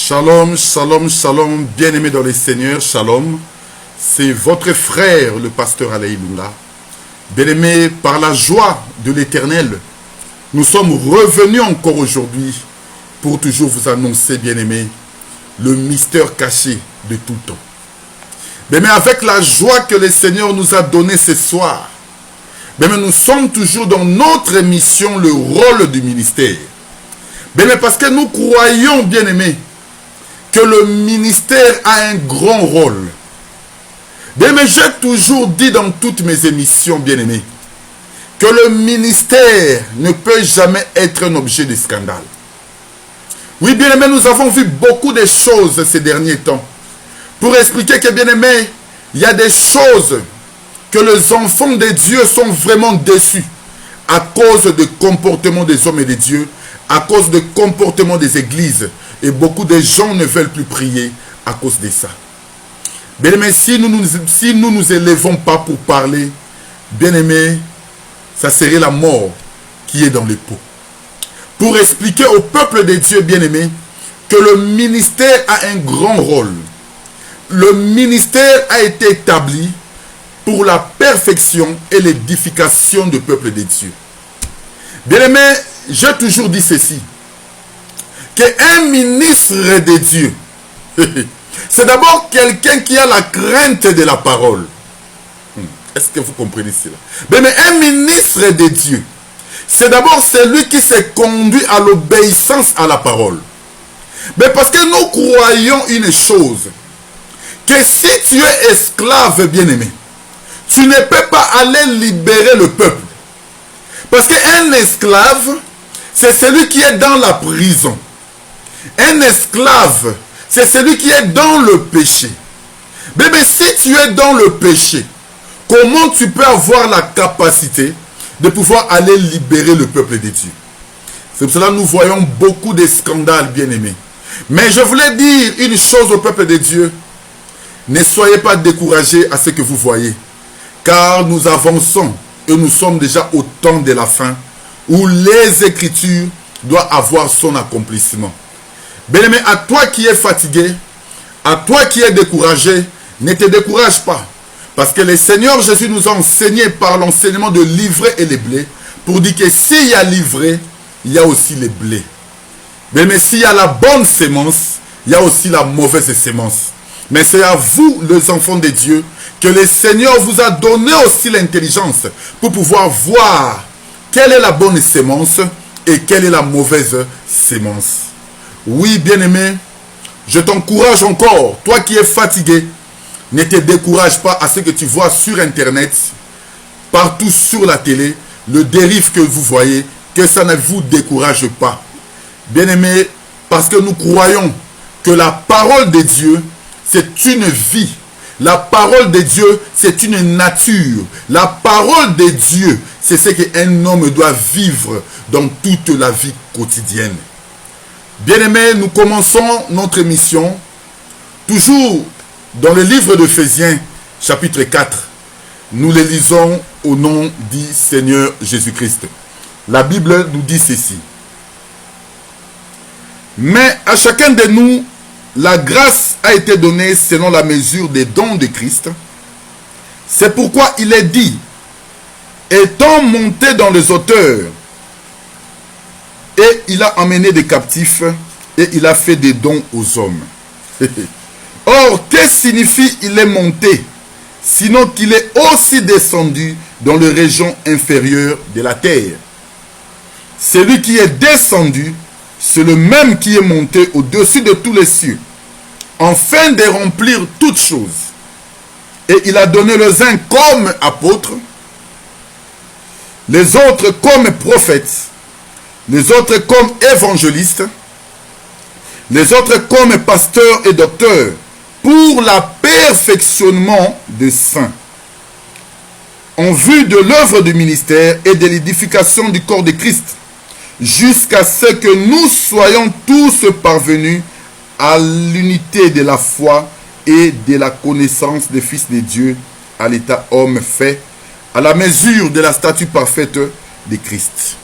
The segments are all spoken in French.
Shalom, shalom, shalom, bien-aimés dans les Seigneurs, shalom. C'est votre frère, le pasteur Alaïloula. Bien-aimés, par la joie de l'Éternel, nous sommes revenus encore aujourd'hui pour toujours vous annoncer, bien-aimés, le mystère caché de tout le temps. Mais avec la joie que le Seigneur nous a donnée ce soir, mais nous sommes toujours dans notre émission, le rôle du ministère. Mais parce que nous croyons, bien-aimés, que le ministère a un grand rôle. Mais j'ai toujours dit dans toutes mes émissions, bien-aimés, que le ministère ne peut jamais être un objet de scandale. Oui, bien-aimés, nous avons vu beaucoup de choses ces derniers temps. Pour expliquer que, bien-aimés, il y a des choses que les enfants de Dieu sont vraiment déçus à cause du comportement des hommes et des dieux, à cause du comportement des églises. Et beaucoup de gens ne veulent plus prier à cause de ça. Bien-aimés, si nous nous élevons pas pour parler, bien-aimés, ça serait la mort qui est dans les pots. Pour expliquer au peuple de Dieu, bien-aimés, que le ministère a un grand rôle. Le ministère a été établi pour la perfection et l'édification du peuple de Dieu. Bien-aimés, j'ai toujours dit ceci, qu'un ministre de Dieu, c'est d'abord quelqu'un qui a la crainte de la parole. Est-ce que vous comprenez cela? Mais un ministre de Dieu, c'est d'abord celui qui se conduit à l'obéissance à la parole. Mais parce que nous croyons une chose, que si tu es esclave, bien-aimé, tu ne peux pas aller libérer le peuple. Parce qu'un esclave, c'est celui qui est dans la prison. Un esclave, c'est celui qui est dans le péché. Mais si tu es dans le péché, comment tu peux avoir la capacité de pouvoir aller libérer le peuple de Dieu? C'est pour cela que nous voyons beaucoup de scandales, bien-aimés. Mais je voulais dire une chose au peuple de Dieu. Ne soyez pas découragés à ce que vous voyez. Car nous avançons et nous sommes déjà au temps de la fin où les Écritures doivent avoir son accomplissement. Bien-aimé, à toi qui es fatigué, à toi qui es découragé, ne te décourage pas. Parce que le Seigneur Jésus nous a enseigné par l'enseignement de l'ivraie et les blés, pour dire que s'il y a l'ivraie, il y a aussi les blés. Mais s'il y a la bonne sémence, il y a aussi la mauvaise sémence. Mais c'est à vous, les enfants de Dieu, que le Seigneur vous a donné aussi l'intelligence pour pouvoir voir quelle est la bonne sémence et quelle est la mauvaise sémence. Oui, bien-aimé, je t'encourage encore, toi qui es fatigué, ne te décourage pas à ce que tu vois sur Internet, partout sur la télé, le dérive que vous voyez, que ça ne vous décourage pas. Bien-aimé, parce que nous croyons que la parole de Dieu, c'est une vie. La parole de Dieu, c'est une nature. La parole de Dieu, c'est ce qu'un homme doit vivre dans toute la vie quotidienne. Bien-aimés, nous commençons notre émission toujours dans le livre d'Éphésiens, chapitre 4. Nous le lisons au nom du Seigneur Jésus-Christ. La Bible nous dit ceci. Mais à chacun de nous, la grâce a été donnée selon la mesure des dons de Christ. C'est pourquoi il est dit, étant monté dans les hauteurs, et il a emmené des captifs, et il a fait des dons aux hommes. Or, que signifie il est monté, sinon qu'il est aussi descendu dans les régions inférieures de la terre? Celui qui est descendu, c'est le même qui est monté au-dessus de tous les cieux, afin de remplir toutes choses. Et il a donné les uns comme apôtres, les autres comme prophètes, les autres comme évangélistes, les autres comme pasteurs et docteurs, pour la perfectionnement des saints, en vue de l'œuvre du ministère et de l'édification du corps de Christ, jusqu'à ce que nous soyons tous parvenus à l'unité de la foi et de la connaissance des fils de Dieu, à l'état homme fait, à la mesure de la stature parfaite de Christ.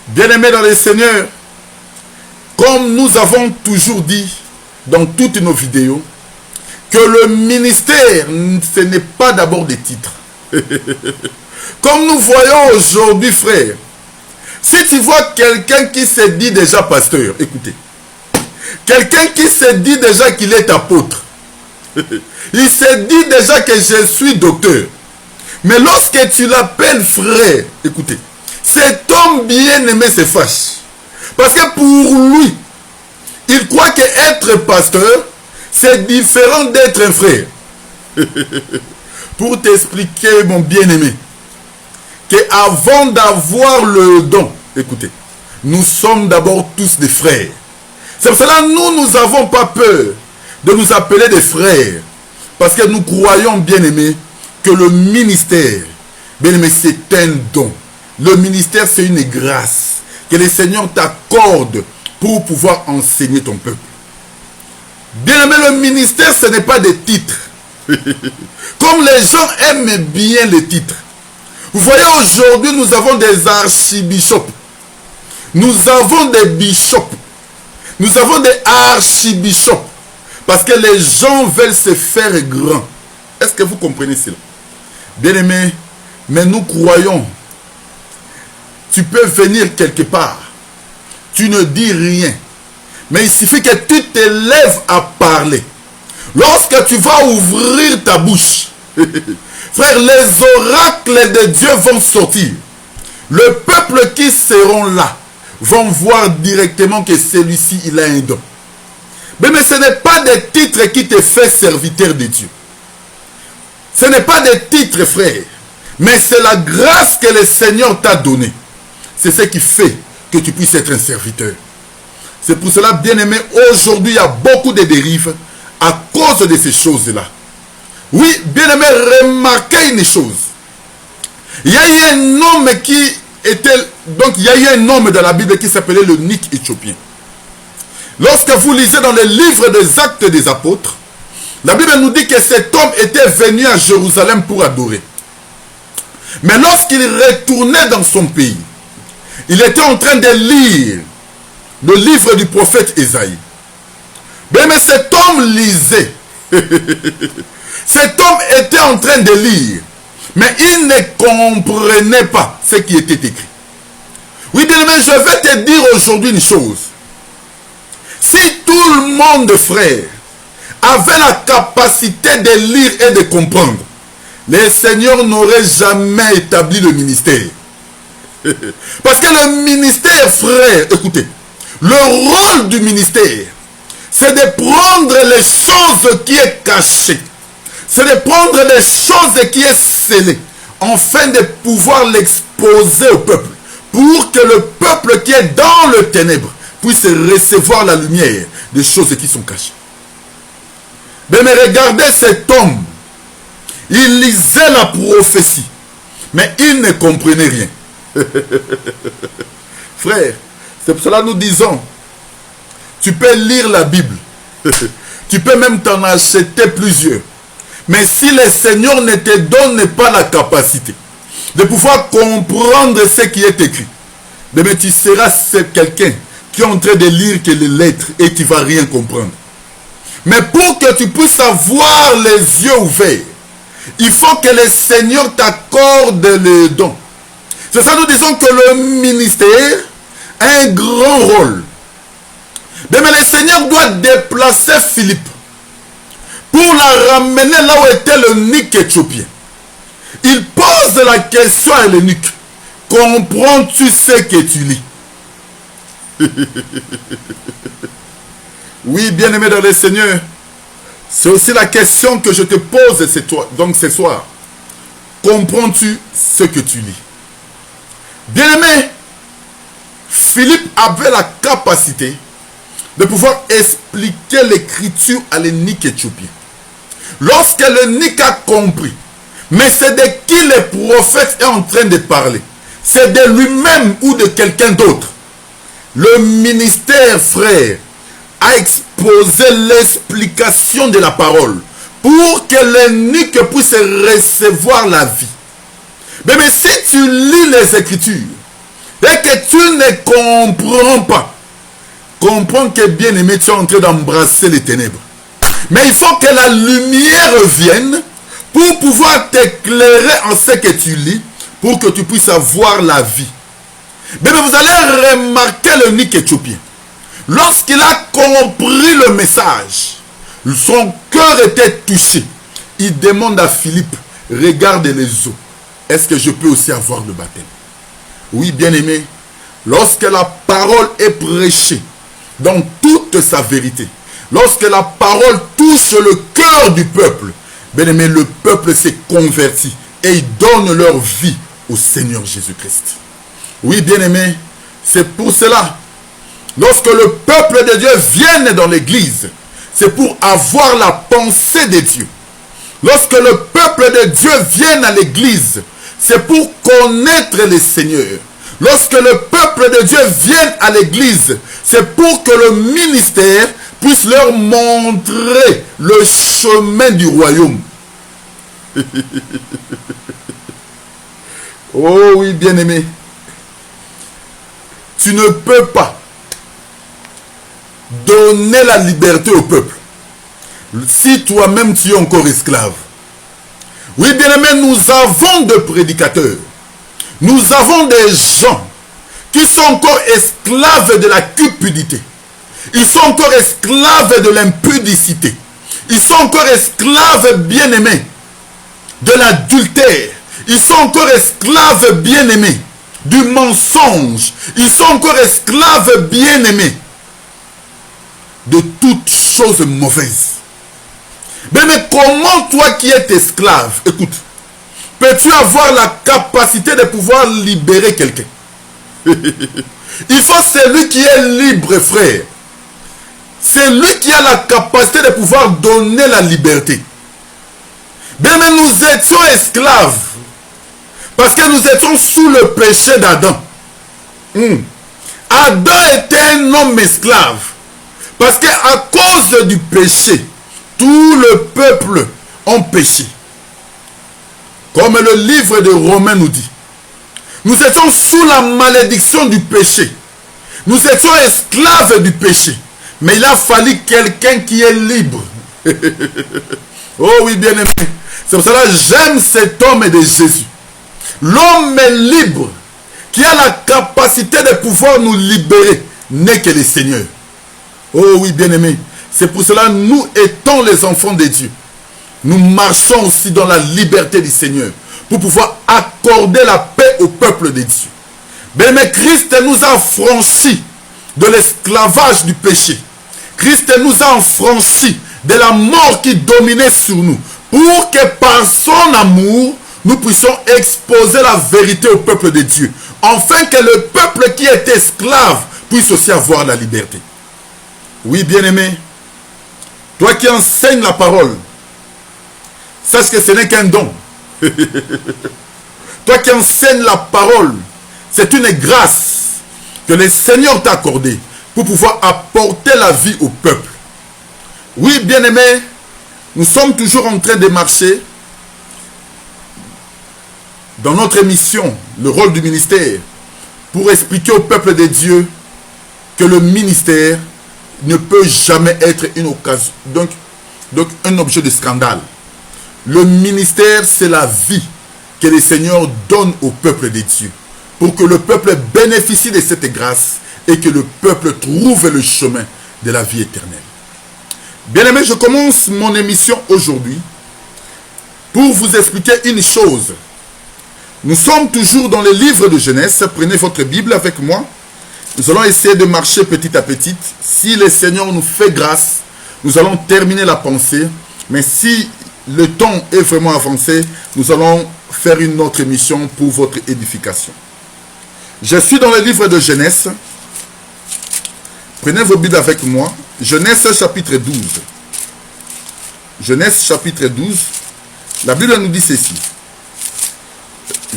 Bien-aimés dans le Seigneur, Comme nous avons toujours dit dans toutes nos vidéos, que le ministère, ce n'est pas d'abord des titres. Comme nous voyons aujourd'hui, frère, si tu vois quelqu'un qui se dit déjà pasteur, écoutez, quelqu'un qui se dit déjà qu'il est apôtre, il se dit déjà que je suis docteur, mais lorsque tu l'appelles frère, écoutez, cet homme bien-aimé se fâche. Parce que pour lui, il croit que être pasteur, c'est différent d'être un frère. Pour t'expliquer, mon bien-aimé, qu'avant d'avoir le don, écoutez, nous sommes d'abord tous des frères. C'est pour cela que nous n'avons pas peur de nous appeler des frères. Parce que nous croyons, bien-aimé, que le ministère, bien-aimé, c'est un don. Le ministère, c'est une grâce que le Seigneur t'accorde pour pouvoir enseigner ton peuple. Bien-aimé, le ministère, ce n'est pas des titres. Comme les gens aiment bien les titres. Vous voyez, aujourd'hui, nous avons des archibishops. Nous avons des bishops. Nous avons des archibishops. Parce que les gens veulent se faire grands. Est-ce que vous comprenez cela? Bien-aimé, mais nous croyons. Tu peux venir quelque part. Tu ne dis rien. Mais il suffit que tu te lèves à parler. Lorsque tu vas ouvrir ta bouche, frère, les oracles de Dieu vont sortir. Le peuple qui seront là vont voir directement que celui-ci, il a un don. Mais ce n'est pas des titres qui te fait serviteur de Dieu. Ce n'est pas des titres, frère. Mais c'est la grâce que le Seigneur t'a donnée. C'est ce qui fait que tu puisses être un serviteur. C'est pour cela, bien-aimé, aujourd'hui, il y a beaucoup de dérives à cause de ces choses-là. Oui, bien-aimé, remarquez une chose. Il y a eu un homme qui était... Donc, il y a eu un homme dans la Bible qui s'appelait le Nick éthiopien. Lorsque vous lisez dans le livre des Actes des Apôtres, la Bible nous dit que cet homme était venu à Jérusalem pour adorer. Mais lorsqu'il retournait dans son pays, il était en train de lire le livre du prophète Ésaïe. Mais cet homme lisait. Cet homme était en train de lire. Mais il ne comprenait pas ce qui était écrit. Oui, bien aimé, je vais te dire aujourd'hui une chose. Si tout le monde, frère, avait la capacité de lire et de comprendre, le Seigneur n'aurait jamais établi le ministère. Parce que le ministère, frère, écoutez, le rôle du ministère, c'est de prendre les choses qui est cachées. C'est de prendre les choses qui est scellées, afin de pouvoir l'exposer au peuple. Pour que le peuple qui est dans le ténèbre puisse recevoir la lumière des choses qui sont cachées. Mais regardez cet homme. Il lisait la prophétie. Mais il ne comprenait rien. Frère, c'est pour cela que nous disons, tu peux lire la Bible. Tu peux même t'en acheter plusieurs. Mais si le Seigneur ne te donne pas la capacité de pouvoir comprendre ce qui est écrit, mais tu seras quelqu'un qui est en train de lire que les lettres et tu ne vas rien comprendre. Mais pour que tu puisses avoir les yeux ouverts, il faut que le Seigneur t'accorde le don. C'est ça, nous disons que le ministère a un grand rôle. Mais le Seigneur doit déplacer Philippe pour la ramener là où était le Nick éthiopien. Il pose la question à l'eunuque. Comprends-tu ce que tu lis? Oui, bien-aimé dans le Seigneur, c'est aussi la question que je te pose ce soir. Comprends-tu ce que tu lis? Bien-aimé, Philippe avait la capacité de pouvoir expliquer l'écriture à l'eunuque éthiopien. Lorsque l'eunuque a compris, mais c'est de qui le prophète est en train de parler, c'est de lui-même ou de quelqu'un d'autre. Le ministère, frère, a exposé l'explication de la parole pour que l'eunuque puisse recevoir la vie. Mais si tu lis les Écritures et que tu ne comprends pas, comprends que bien-aimé, tu es en train d'embrasser les ténèbres. Mais il faut que la lumière vienne pour pouvoir t'éclairer en ce que tu lis, pour que tu puisses avoir la vie. Mais vous allez remarquer le Nick éthiopien. Lorsqu'il a compris le message, son cœur était touché. Il demande à Philippe, regarde les eaux. Est-ce que je peux aussi avoir le baptême? Oui, bien-aimé, lorsque la parole est prêchée dans toute sa vérité, lorsque la parole touche le cœur du peuple, bien-aimé, le peuple s'est converti et ils donnent leur vie au Seigneur Jésus-Christ. Oui, bien-aimé, c'est pour cela, lorsque le peuple de Dieu vienne dans l'église, c'est pour avoir la pensée de Dieu. Lorsque le peuple de Dieu vienne à l'église, c'est pour connaître le Seigneur. Lorsque le peuple de Dieu vienne à l'église, c'est pour que le ministère puisse leur montrer le chemin du royaume. Oh oui, bien-aimé. Tu ne peux pas donner la liberté au peuple si toi-même tu es encore esclave. Oui, bien-aimé, nous avons des prédicateurs. Nous avons des gens qui sont encore esclaves de la cupidité. Ils sont encore esclaves de l'impudicité. Ils sont encore esclaves, bien-aimés, de l'adultère. Ils sont encore esclaves, bien-aimés, du mensonge. Ils sont encore esclaves, bien-aimés, de toutes choses mauvaises. Mais comment toi qui es esclave, écoute, peux-tu avoir la capacité de pouvoir libérer quelqu'un? Il faut celui qui est libre, frère. C'est lui qui a la capacité de pouvoir donner la liberté. Mais nous étions esclaves parce que nous étions sous le péché d'Adam. Adam était un homme esclave parce qu'à cause du péché, tout le peuple ont péché. Comme le livre de Romains nous dit. Nous étions sous la malédiction du péché. Nous étions esclaves du péché. Mais il a fallu quelqu'un qui est libre. Oh oui, bien aimé. C'est pour cela que j'aime cet homme de Jésus. L'homme libre qui a la capacité de pouvoir nous libérer n'est que le Seigneur. Oh oui, bien aimé. C'est pour cela que nous étant les enfants de Dieu. Nous marchons aussi dans la liberté du Seigneur pour pouvoir accorder la paix au peuple de Dieu. Mais Christ nous a franchis de l'esclavage du péché. Christ nous a affranchis de la mort qui dominait sur nous pour que par son amour, nous puissions exposer la vérité au peuple de Dieu. Afin que le peuple qui est esclave puisse aussi avoir la liberté. Oui, bien-aimé, toi qui enseignes la parole, sache que ce n'est qu'un don. Toi qui enseignes la parole, c'est une grâce que le Seigneur t'a accordée pour pouvoir apporter la vie au peuple. Oui, bien-aimé, nous sommes toujours en train de marcher dans notre mission, le rôle du ministère, pour expliquer au peuple de Dieu que le ministère ne peut jamais être une occasion, donc un objet de scandale. Le ministère, c'est la vie que le Seigneur donne au peuple de Dieu, pour que le peuple bénéficie de cette grâce et que le peuple trouve le chemin de la vie éternelle. Bien-aimés, je commence mon émission aujourd'hui pour vous expliquer une chose. Nous sommes toujours dans le livre de Genèse. Prenez votre Bible avec moi. Nous allons essayer de marcher petit à petit. Si le Seigneur nous fait grâce, nous allons terminer la pensée. Mais si le temps est vraiment avancé, nous allons faire une autre émission pour votre édification. Je suis dans le livre de Genèse. Prenez vos Bibles avec moi. Genèse chapitre 12. Genèse chapitre 12. La Bible nous dit ceci.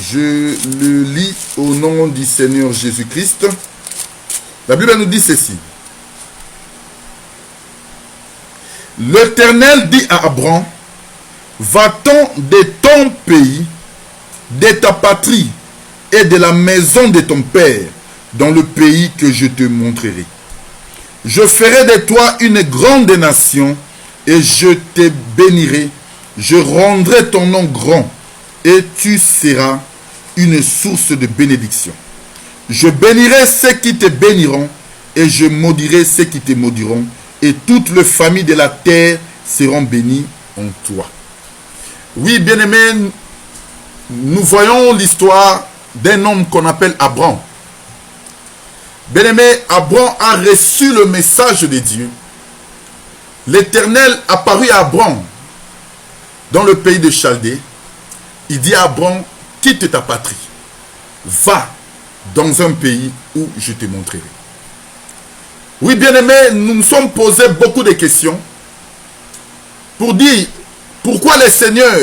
Je le lis au nom du Seigneur Jésus-Christ. La Bible nous dit ceci. L'Éternel dit à Abraham, va-t'en de ton pays, de ta patrie et de la maison de ton père, dans le pays que je te montrerai. Je ferai de toi une grande nation et je te bénirai. Je rendrai ton nom grand et tu seras une source de bénédiction. Je bénirai ceux qui te béniront et je maudirai ceux qui te maudiront. Et toutes les familles de la terre seront bénies en toi. Oui, bien-aimés, nous voyons l'histoire d'un homme qu'on appelle Abraham. Bien-aimé, Abraham a reçu le message de Dieu. L'Éternel apparut à Abraham dans le pays de Chaldée. Il dit à Abraham, quitte ta patrie, va dans un pays où je te montrerai. Oui, bien-aimé, nous nous sommes posé beaucoup de questions pour dire pourquoi le Seigneur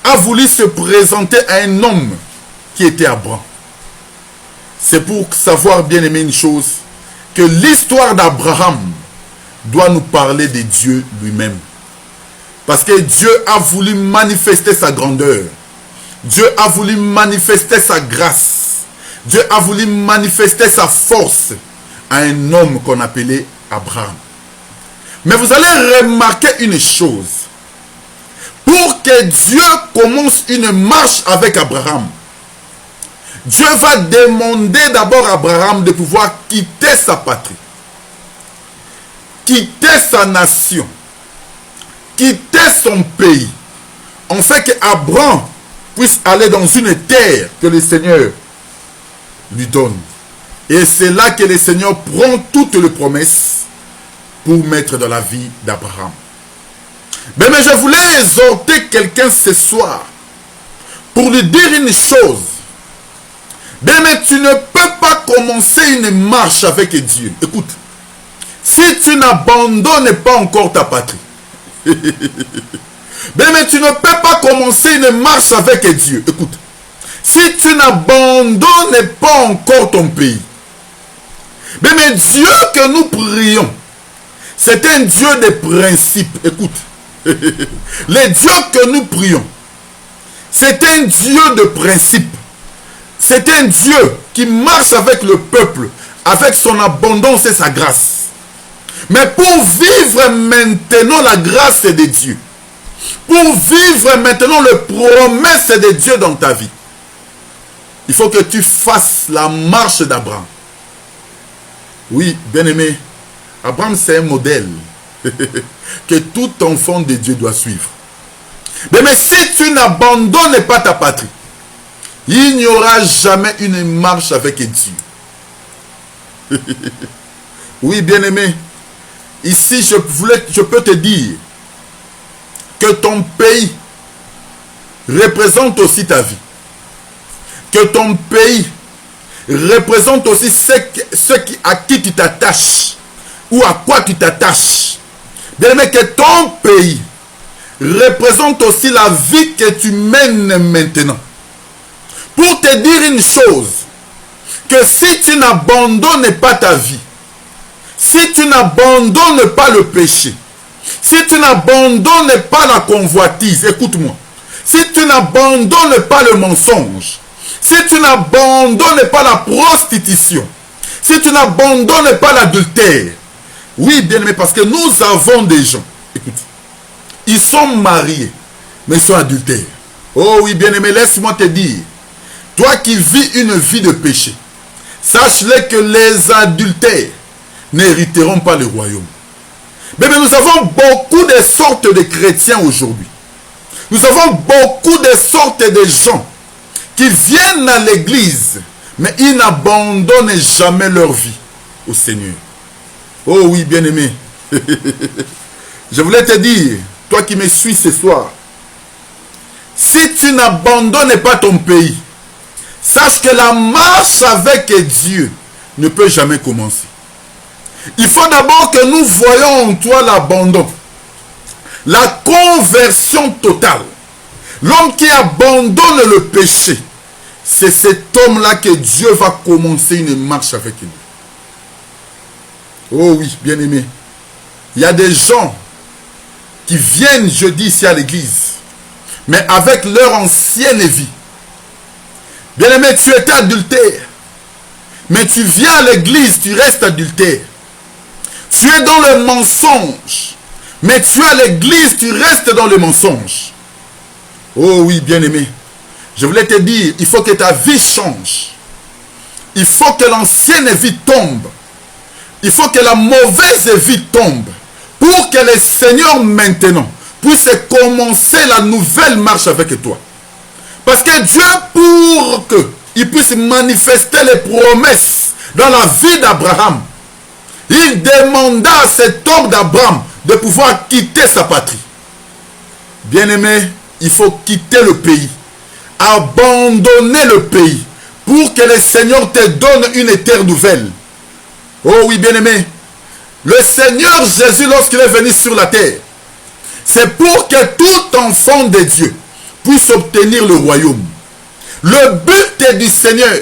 a voulu se présenter à un homme qui était Abraham. C'est pour savoir, bien-aimé, une chose, que l'histoire d'Abraham doit nous parler de Dieu lui-même. Parce que Dieu a voulu manifester sa grandeur. Dieu a voulu manifester sa grâce. Dieu a voulu manifester sa force à un homme qu'on appelait Abraham. Mais vous allez remarquer une chose. Pour que Dieu commence une marche avec Abraham, Dieu va demander d'abord à Abraham de pouvoir quitter sa patrie, quitter sa nation, quitter son pays, en fait qu'Abraham puisse aller dans une terre que le Seigneur lui donne. Et c'est là que le Seigneur prend toutes les promesses pour mettre dans la vie d'Abraham. Mais je voulais exhorter quelqu'un ce soir pour lui dire une chose. Mais tu ne peux pas commencer une marche avec Dieu. Écoute, si tu n'abandonnes pas encore ta patrie, mais tu ne peux pas commencer une marche avec Dieu. Écoute, si tu n'abandonnes pas encore ton pays, mais Dieu que nous prions, c'est un Dieu de principe. Écoute, le Dieu que nous prions, c'est un Dieu de principe. C'est un Dieu qui marche avec le peuple, avec son abondance et sa grâce. Mais pour vivre maintenant la grâce de Dieu, pour vivre maintenant les promesses de Dieu dans ta vie, il faut que tu fasses la marche d'Abraham. Oui, bien-aimé, Abraham c'est un modèle que tout enfant de Dieu doit suivre. Mais si tu n'abandonnes pas ta patrie, il n'y aura jamais une marche avec Dieu. Oui, bien-aimé, ici je peux te dire que ton pays représente aussi ta vie. Que ton pays représente aussi à qui tu t'attaches ou à quoi tu t'attaches. Bien-aimé, que ton pays représente aussi la vie que tu mènes maintenant. Pour te dire une chose, que si tu n'abandonnes pas ta vie, si tu n'abandonnes pas le péché, si tu n'abandonnes pas la convoitise, écoute-moi, si tu n'abandonnes pas le mensonge, si tu n'abandonnes pas la prostitution, si tu n'abandonnes pas l'adultère, oui, bien-aimé, parce que nous avons des gens, écoute, ils sont mariés, mais ils sont adultères. Oh oui, bien-aimé, laisse-moi te dire, toi qui vis une vie de péché, sache-le que les adultères n'hériteront pas le royaume. Mais nous avons beaucoup de sortes de chrétiens aujourd'hui. Nous avons beaucoup de sortes de gens qui viennent à l'église, mais ils n'abandonnent jamais leur vie au Seigneur. Oh oui, bien-aimé. Je voulais te dire, toi qui me suis ce soir, si tu n'abandonnes pas ton pays, sache que la marche avec Dieu ne peut jamais commencer. Il faut d'abord que nous voyons en toi l'abandon, la conversion totale. L'homme qui abandonne le péché, c'est cet homme-là que Dieu va commencer une marche avec lui. Oh oui, bien-aimé. Il y a des gens qui viennent jeudi ici à l'église, mais avec leur ancienne vie. Bien-aimé, tu étais adultère, mais tu viens à l'église, tu restes adultère. Tu es dans le mensonge. Mais tu es à l'église, tu restes dans le mensonge. Oh oui, bien-aimé. Je voulais te dire, il faut que ta vie change. Il faut que l'ancienne vie tombe. Il faut que la mauvaise vie tombe. Pour que le Seigneur maintenant puisse commencer la nouvelle marche avec toi. Parce que Dieu, pour qu'il puisse manifester les promesses dans la vie d'Abraham, il demanda à cet homme d'Abraham de pouvoir quitter sa patrie. Bien-aimé, il faut quitter le pays. Abandonner le pays pour que le Seigneur te donne une terre nouvelle. Oh oui, bien-aimé, le Seigneur Jésus, lorsqu'il est venu sur la terre, c'est pour que tout enfant de Dieu puisse obtenir le royaume. Le but du Seigneur,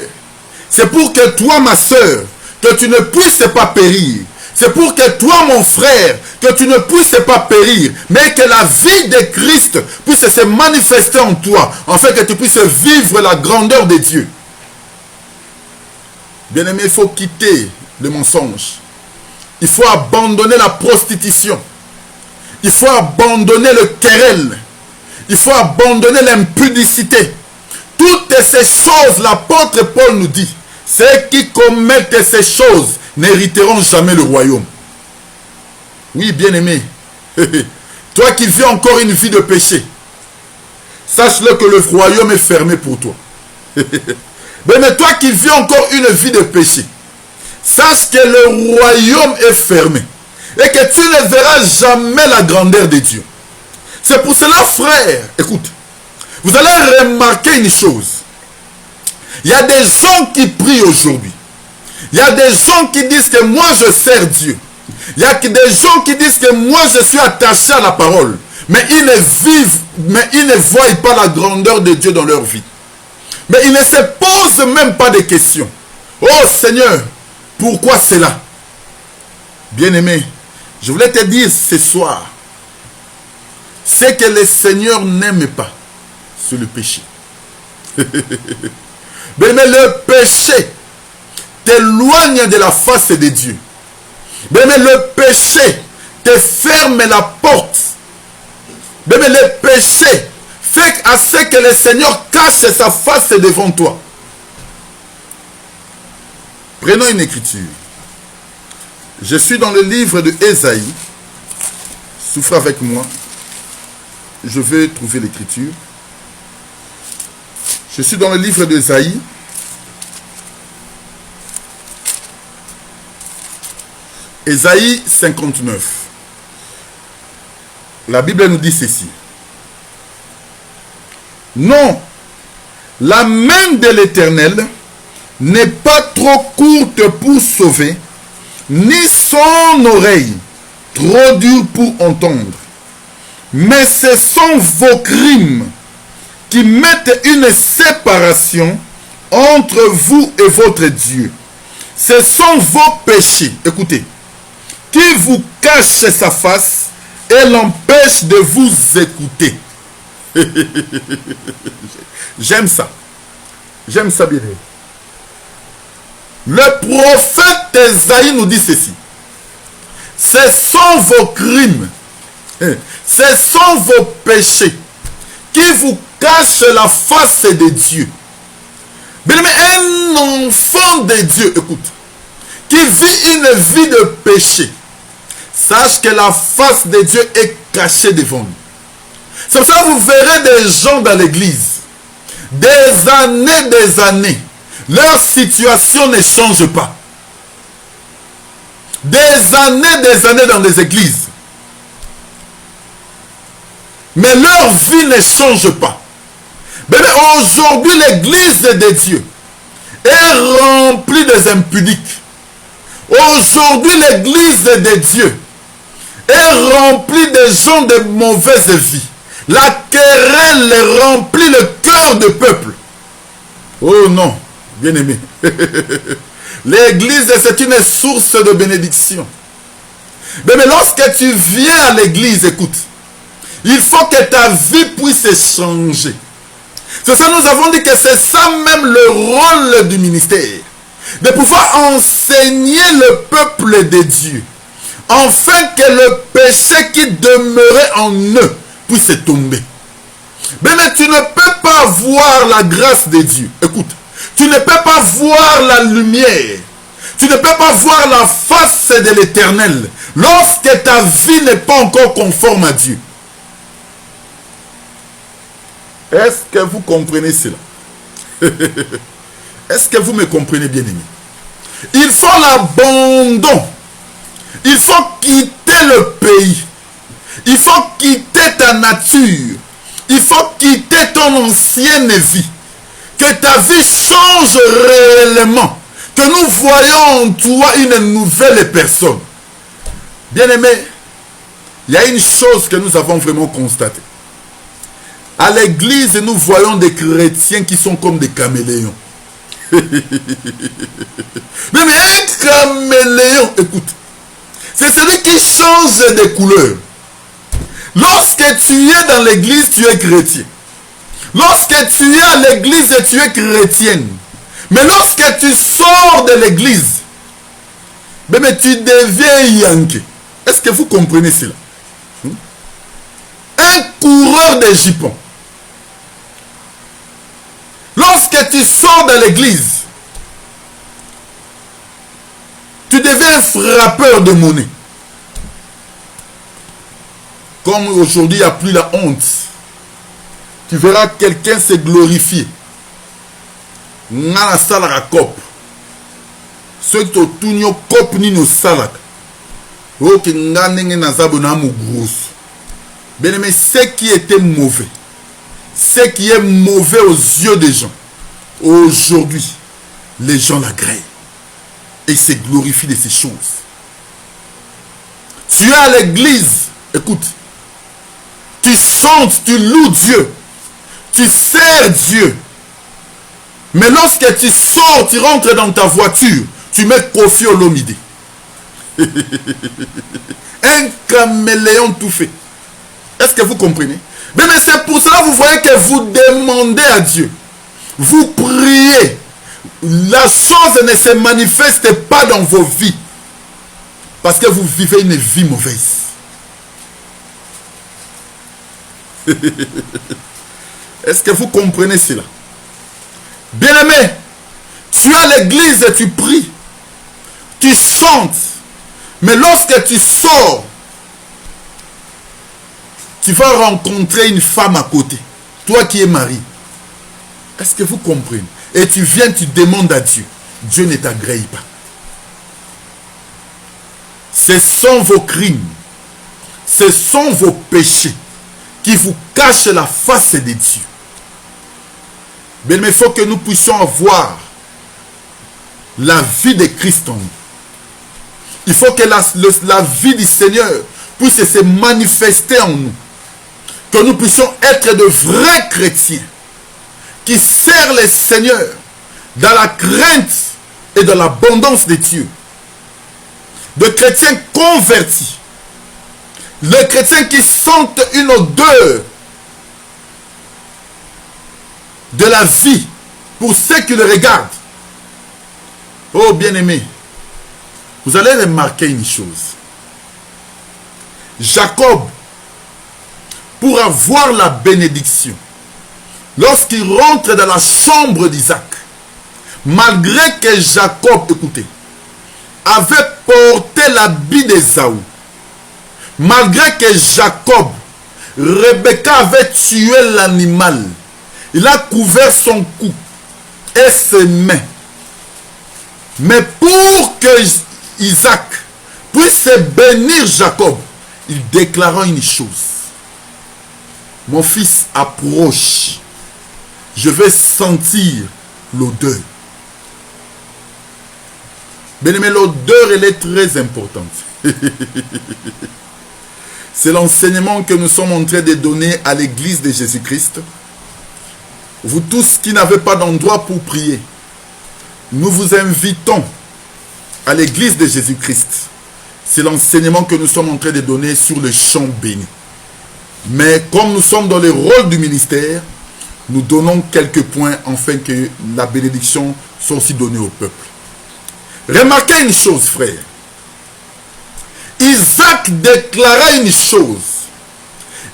c'est pour que toi, ma soeur, que tu ne puisses pas périr. C'est pour que toi, mon frère, que tu ne puisses pas périr, mais que la vie de Christ puisse se manifester en toi, afin que tu puisses vivre la grandeur de Dieu. Bien-aimé, il faut quitter le mensonge. Il faut abandonner la prostitution. Il faut abandonner le querelle. Il faut abandonner l'impudicité. Toutes ces choses, l'apôtre Paul nous dit, ceux qui commettent ces choses n'hériteront jamais le royaume. Oui, bien-aimé, toi qui vis encore une vie de péché, sache-le que le royaume est fermé pour toi. Mais toi qui vis encore une vie de péché, sache que le royaume est fermé et que tu ne verras jamais la grandeur de Dieu. C'est pour cela, frère, écoute, vous allez remarquer une chose. Il y a des gens qui prient aujourd'hui. Il y a des gens qui disent que moi je sers Dieu. Il y a des gens qui disent que moi je suis attaché à la parole. Mais ils ne voient pas la grandeur de Dieu dans leur vie. Mais ils ne se posent même pas de questions. Oh Seigneur, pourquoi cela? Bien-aimé, je voulais te dire ce soir, c'est que le Seigneur n'aime pas, c'est le péché. Mais le péché t'éloigne de la face de Dieu. Mais le péché te ferme la porte. Mais le péché fait à ce que le Seigneur cache sa face devant toi. Prenons une écriture. Je suis dans le livre de Ésaïe. Souffre avec moi. Je vais trouver l'écriture. Je suis dans le livre d'Ésaïe. Ésaïe 59. La Bible nous dit ceci. Non, la main de l'Éternel n'est pas trop courte pour sauver, ni son oreille trop dure pour entendre. Mais ce sont vos crimes qui mettent une séparation entre vous et votre Dieu. Ce sont vos péchés, écoutez, qui vous cachent sa face et l'empêchent de vous écouter. J'aime ça. J'aime ça bien. Le prophète Ésaïe nous dit ceci. Ce sont vos crimes, ce sont vos péchés qui vous cachent la face de Dieu. Mais un enfant de Dieu, écoute, qui vit une vie de péché, sache que la face de Dieu est cachée devant nous. C'est pour ça que vous verrez des gens dans l'église, des années, leur situation ne change pas. Des années dans des églises. Mais leur vie ne change pas. Mais aujourd'hui, l'église de Dieu est remplie des impudiques. Aujourd'hui, l'église de Dieu est remplie de gens de mauvaise vie. La querelle remplit le cœur du peuple. Oh non, bien-aimé. L'église, c'est une source de bénédiction. Mais lorsque tu viens à l'église, écoute, il faut que ta vie puisse changer. C'est ça, nous avons dit que c'est ça même le rôle du ministère. De pouvoir enseigner le peuple de Dieu. afin que le péché qui demeurait en eux puisse tomber. Mais tu ne peux pas voir la grâce de Dieu. Écoute, tu ne peux pas voir la lumière. Tu ne peux pas voir la face de l'Éternel lorsque ta vie n'est pas encore conforme à Dieu. Est-ce que vous comprenez cela? Est-ce que vous me comprenez, bien-aimé? Il faut l'abandon. Il faut quitter le pays. Il faut quitter ta nature. Il faut quitter ton ancienne vie. Que ta vie change réellement. Que nous voyons en toi une nouvelle personne. Bien-aimé, il y a une chose que nous avons vraiment constatée. À l'église, nous voyons des chrétiens qui sont comme des caméléons. Mais un caméléon, écoute, c'est celui qui change de couleur. Lorsque tu es dans l'église, tu es chrétien. Lorsque tu es à l'église, tu es chrétienne. Mais lorsque tu sors de l'église, mais tu deviens yanké. Est-ce que vous comprenez cela? Un coureur de jupons. Lorsque tu sors de l'église, tu deviens un frappeur de monnaie. Comme aujourd'hui, il n'y a plus la honte. Tu verras quelqu'un se glorifier. Nana salaka kop. Ceux qui ont tout kop ni no salaka. Ok, nganenge nazabo na mugros. Bien aimé, ce qui était mauvais, ce qui est mauvais aux yeux des gens, aujourd'hui, les gens l'agréent et se glorifient de ces choses. Tu es à l'église, écoute, tu chantes, tu loues Dieu, tu sers Dieu. Mais lorsque tu sors, tu rentres dans ta voiture, tu mets Kofi Olomide. Un caméléon tout fait. Est-ce que vous comprenez? Mais c'est pour cela que vous voyez que vous demandez à Dieu. Vous priez. La chose ne se manifeste pas dans vos vies. Parce que vous vivez une vie mauvaise. Est-ce que vous comprenez cela? Bien-aimé, tu es à l'église et tu pries. Tu chantes. Mais lorsque tu sors, tu vas rencontrer une femme à côté. Toi qui es marié. Est-ce que vous comprenez? Et tu viens, tu demandes à Dieu. Dieu ne t'agrée pas. Ce sont vos crimes. Ce sont vos péchés qui vous cachent la face de Dieu. Mais il faut que nous puissions avoir la vie de Christ en nous. Il faut que la vie du Seigneur puisse se manifester en nous. Que nous puissions être de vrais chrétiens qui servent le Seigneur dans la crainte et dans l'abondance de Dieu. De chrétiens convertis. Les chrétiens qui sentent une odeur de la vie pour ceux qui le regardent. Oh bien-aimé, vous allez remarquer une chose. Jacob, pour avoir la bénédiction, lorsqu'il rentre dans la chambre d'Isaac, malgré que Jacob, écoutez, avait porté l'habit d'Ésaü, malgré que Jacob, Rebecca avait tué l'animal, il a couvert son cou et ses mains. Mais pour que Isaac puisse bénir Jacob, il déclara une chose. Mon fils approche. Je vais sentir l'odeur. Bien-aimé, l'odeur, elle est très importante. C'est l'enseignement que nous sommes en train de donner à l'église de Jésus-Christ. Vous tous qui n'avez pas d'endroit pour prier, nous vous invitons à l'église de Jésus-Christ. C'est l'enseignement que nous sommes en train de donner sur le champ béni. Mais comme nous sommes dans le rôle du ministère, nous donnons quelques points afin que la bénédiction soit aussi donnée au peuple. Remarquez une chose, frère. Isaac déclara une chose.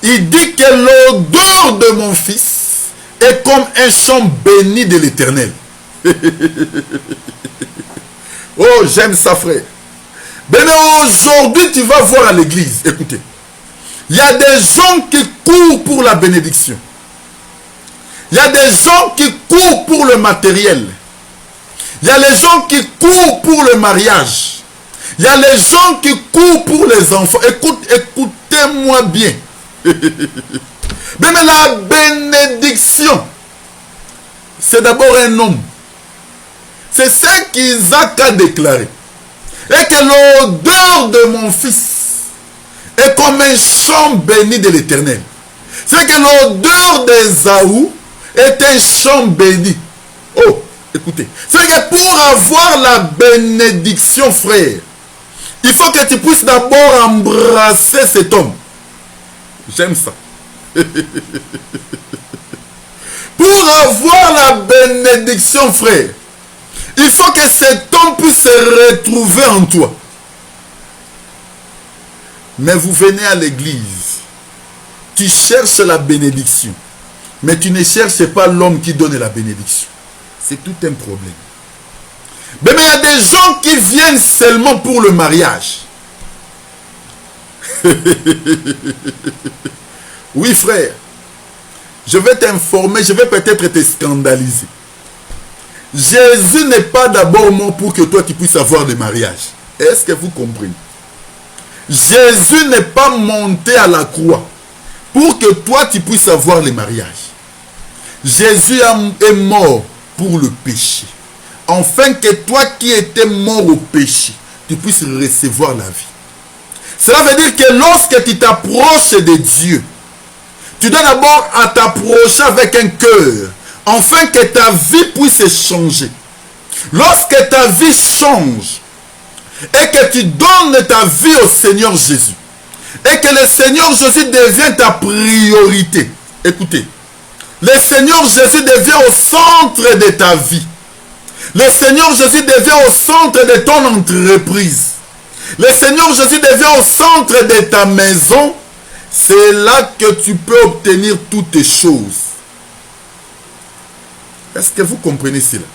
Il dit que l'odeur de mon fils est comme un champ béni de l'Éternel. Oh, j'aime ça, frère. Mais aujourd'hui, tu vas voir à l'église, écoutez, il y a des gens qui courent pour la bénédiction. Il y a des gens qui courent pour le matériel. Il y a les gens qui courent pour le mariage. Il y a les gens qui courent pour les enfants. Écoutez-moi bien. Mais la bénédiction, c'est d'abord un homme. C'est ce qu'Isaac a déclaré. Et que l'odeur de mon fils est comme un champ béni de l'Éternel. C'est que l'odeur d'Ésaü est un champ béni. Oh, écoutez. C'est que pour avoir la bénédiction, frère, il faut que tu puisses d'abord embrasser cet homme. J'aime ça. Pour avoir la bénédiction, frère, il faut que cet homme puisse se retrouver en toi. Mais vous venez à l'église, tu cherches la bénédiction, mais tu ne cherches pas l'homme qui donne la bénédiction. C'est tout un problème. Mais il y a des gens qui viennent seulement pour le mariage. Oui, frère, je vais t'informer, je vais peut-être te scandaliser. Jésus n'est pas d'abord mort pour que toi tu puisses avoir le mariage. Est-ce que vous comprenez? Jésus n'est pas monté à la croix pour que toi tu puisses avoir le mariage. Jésus est mort pour le péché, afin que toi qui étais mort au péché, tu puisses recevoir la vie. Cela veut dire que lorsque tu t'approches de Dieu, tu dois d'abord t'approcher avec un cœur, afin que ta vie puisse changer. Lorsque ta vie change, et que tu donnes ta vie au Seigneur Jésus, et que le Seigneur Jésus devient ta priorité, écoutez, le Seigneur Jésus devient au centre de ta vie. Le Seigneur Jésus devient au centre de ton entreprise. Le Seigneur Jésus devient au centre de ta maison. C'est là que tu peux obtenir toutes les choses. Est-ce que vous comprenez cela?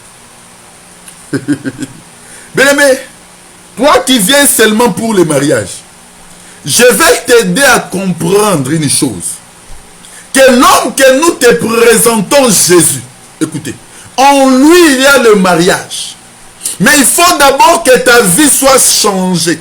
Bien-aimé, toi qui viens seulement pour le mariage, je vais t'aider à comprendre une chose. Que l'homme que nous te présentons, Jésus, écoutez, en lui il y a le mariage. Mais il faut d'abord que ta vie soit changée.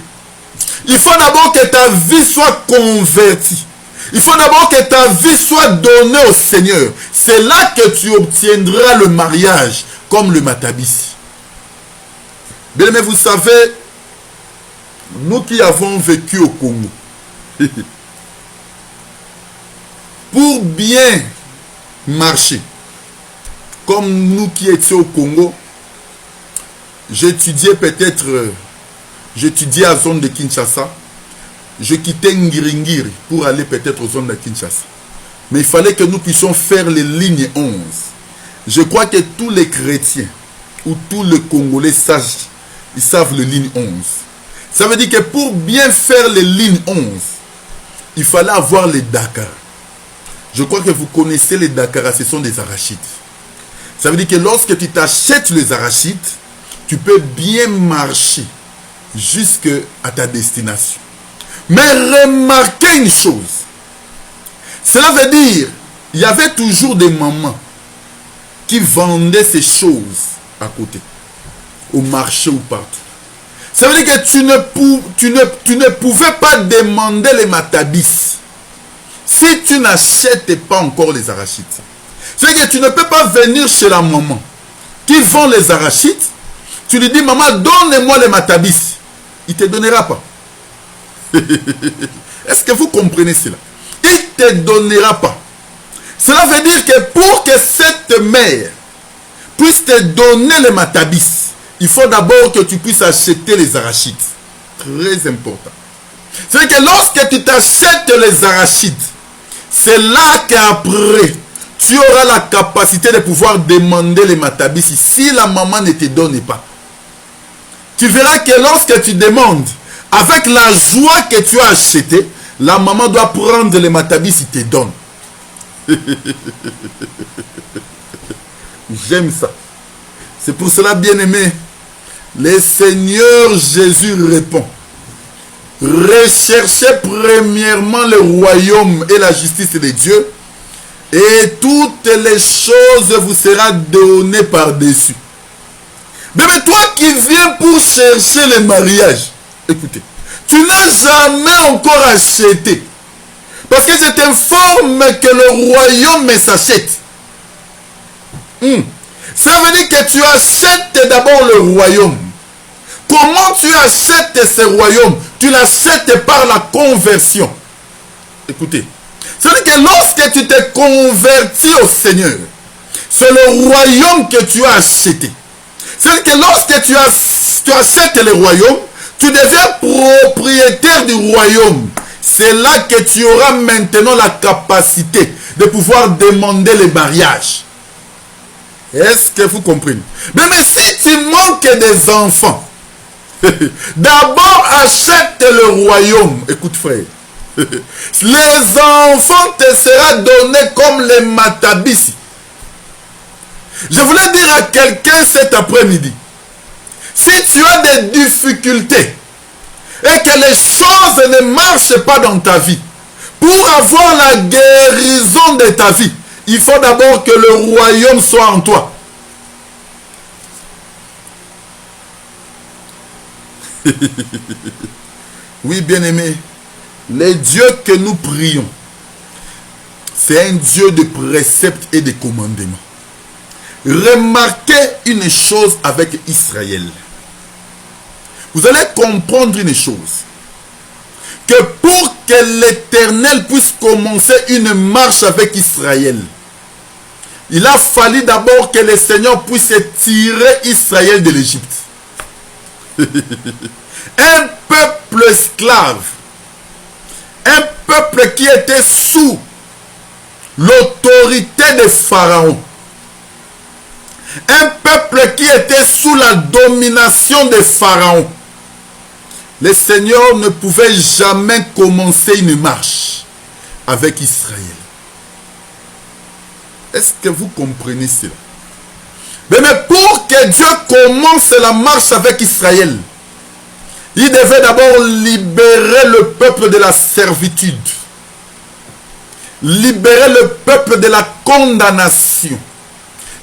Il faut d'abord que ta vie soit convertie. Il faut d'abord que ta vie soit donnée au Seigneur. C'est là que tu obtiendras le mariage comme le Matabisi. Bien aimé, vous savez, nous qui avons vécu au Congo, pour bien marcher, comme nous qui étions au Congo, j'étudiais à la zone de Kinshasa, je quittais Ngiringiri pour aller peut-être aux zones de Kinshasa. Mais il fallait que nous puissions faire les lignes 11. Je crois que tous les chrétiens ou tous les Congolais ils savent les lignes 11. Ça veut dire que pour bien faire les lignes 11, il fallait avoir les Dakar. Je crois que vous connaissez les Dakar, ce sont des arachides. Ça veut dire que lorsque tu t'achètes les arachides, tu peux bien marcher jusqu'à ta destination. Mais remarquez une chose. Cela veut dire, il y avait toujours des mamans qui vendaient ces choses à côté, au marché ou partout. Ça veut dire que tu ne pouvais pas demander les matabis si tu n'achètes pas encore les arachides. Ça veut dire que tu ne peux pas venir chez la maman qui vend les arachides. Tu lui dis, maman, donne-moi les matabis. Il ne te donnera pas. Est-ce que vous comprenez cela? Il ne te donnera pas. Cela veut dire que pour que cette mère puisse te donner les matabis, il faut d'abord que tu puisses acheter les arachides. Très important. C'est que lorsque tu t'achètes les arachides, c'est là qu'après, tu auras la capacité de pouvoir demander les matabis si la maman ne te donne pas. Tu verras que lorsque tu demandes, avec la joie que tu as achetée, la maman doit prendre les matabis et te donne. J'aime ça. C'est pour cela, bien-aimé, le Seigneur Jésus répond: recherchez premièrement le royaume et la justice de Dieu, et toutes les choses vous seront données par-dessus. Mais toi qui viens pour chercher le mariage, écoutez, tu n'as jamais encore acheté. Parce que je t'informe que le royaume s'achète. Ça veut dire que tu achètes d'abord le royaume. Comment tu achètes ce royaume? Tu l'achètes par la conversion. Écoutez, c'est-à-dire que lorsque tu t'es converti au Seigneur, c'est le royaume que tu as acheté. C'est-à-dire que lorsque tu achètes le royaume, tu deviens propriétaire du royaume. C'est là que tu auras maintenant la capacité de pouvoir demander le mariage. Est-ce que vous comprenez? Mais si tu manques des enfants, d'abord achète le royaume. Écoute frère, les enfants te seront donnés comme les matabis. Je voulais dire à quelqu'un cet après-midi, si tu as des difficultés et que les choses ne marchent pas dans ta vie, pour avoir la guérison de ta vie, il faut d'abord que le royaume soit en toi. Oui, bien-aimé, le Dieu que nous prions, c'est un Dieu de préceptes et de commandements. Remarquez une chose avec Israël. Vous allez comprendre une chose. Que pour que l'Éternel puisse commencer une marche avec Israël, il a fallu d'abord que le Seigneur puisse tirer Israël de l'Égypte. Un peuple esclave. Un peuple qui était sous l'autorité de Pharaon. Un peuple qui était sous la domination de Pharaon. Le Seigneur ne pouvait jamais commencer une marche avec Israël. Est-ce que vous comprenez cela? Mais pour que Dieu commence la marche avec Israël, il devait d'abord libérer le peuple de la servitude. Libérer le peuple de la condamnation.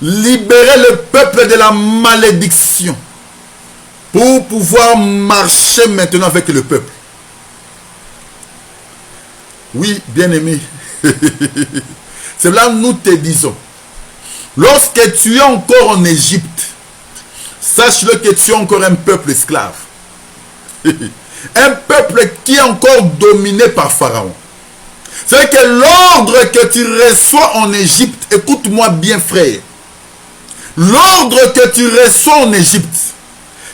Libérer le peuple de la malédiction. Pour pouvoir marcher maintenant avec le peuple. Oui, bien-aimé. C'est là que nous te disons. Lorsque tu es encore en Égypte, sache-le que tu es encore un peuple esclave. Un peuple qui est encore dominé par Pharaon. C'est que l'ordre que tu reçois en Égypte, écoute-moi bien frère. L'ordre que tu reçois en Égypte,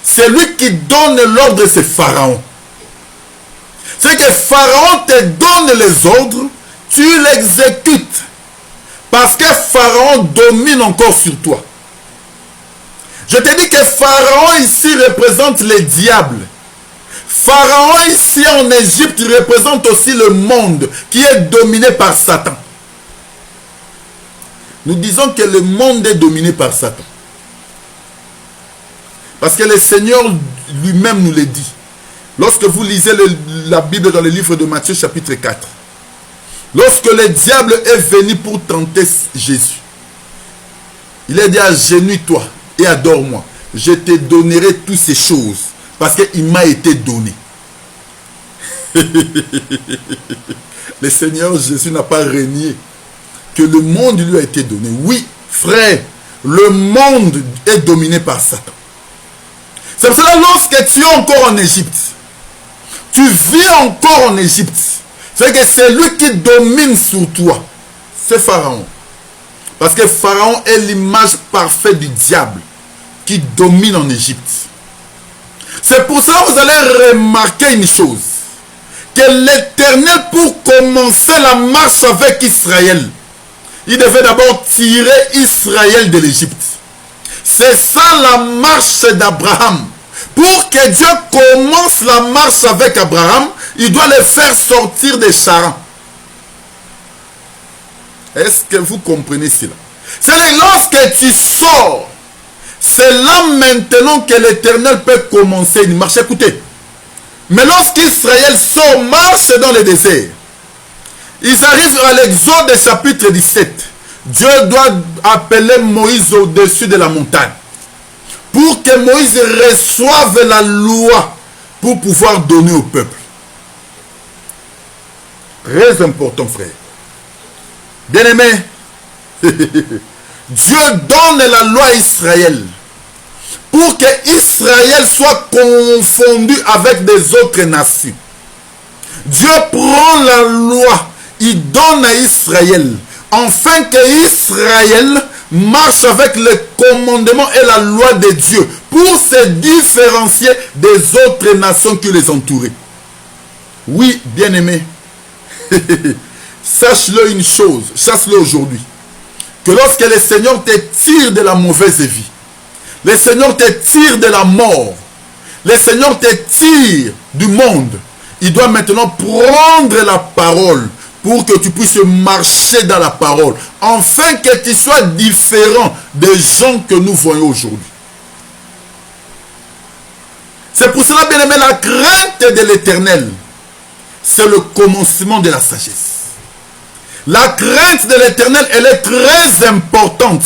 c'est lui qui donne l'ordre, c'est Pharaon. C'est que Pharaon te donne les ordres, tu l'exécutes. Parce que Pharaon domine encore sur toi. Je te dis que Pharaon ici représente les diables. Pharaon ici en Égypte représente aussi le monde qui est dominé par Satan. Nous disons que le monde est dominé par Satan. Parce que le Seigneur lui-même nous le dit. Lorsque vous lisez la Bible dans le livre de Matthieu chapitre 4. Lorsque le diable est venu pour tenter Jésus. Il a dit: agenouille-toi et adore-moi. Je te donnerai toutes ces choses. Parce qu'il m'a été donné. Le Seigneur Jésus n'a pas renié que le monde lui a été donné. Oui, frère, le monde est dominé par Satan. C'est pour cela, lorsque tu es encore en Égypte, tu vis encore en Égypte, c'est que c'est lui qui domine sur toi. C'est Pharaon. Parce que Pharaon est l'image parfaite du diable qui domine en Égypte. C'est pour cela que vous allez remarquer une chose. Que l'Éternel, pour commencer la marche avec Israël, il devait d'abord tirer Israël de l'Égypte. C'est ça la marche d'Abraham. Pour que Dieu commence la marche avec Abraham, il doit le faire sortir des Charans. Est-ce que vous comprenez cela? C'est lorsque tu sors, c'est là maintenant que l'Éternel peut commencer une marche. Écoutez, mais lorsqu'Israël sort, marche dans le désert, ils arrivent à l'Exode chapitre 17. Dieu doit appeler Moïse au-dessus de la montagne pour que Moïse reçoive la loi pour pouvoir donner au peuple. Très important, frère. Bien-aimé, Dieu donne la loi à Israël pour que Israël soit confondu avec des autres nations. Dieu prend la loi, il donne à Israël, afin que Israël marche avec le commandement et la loi de Dieu pour se différencier des autres nations qui les entouraient. Oui, bien-aimé, sache-le une chose, sache-le aujourd'hui, que lorsque le Seigneur te tire de la mauvaise vie, le Seigneur te tire de la mort, le Seigneur te tire du monde, il doit maintenant prendre la parole pour que tu puisses marcher dans la parole, afin que tu sois différent des gens que nous voyons aujourd'hui. C'est pour cela, bien aimé, la crainte de l'Éternel, c'est le commencement de la sagesse. La crainte de l'Éternel, elle est très importante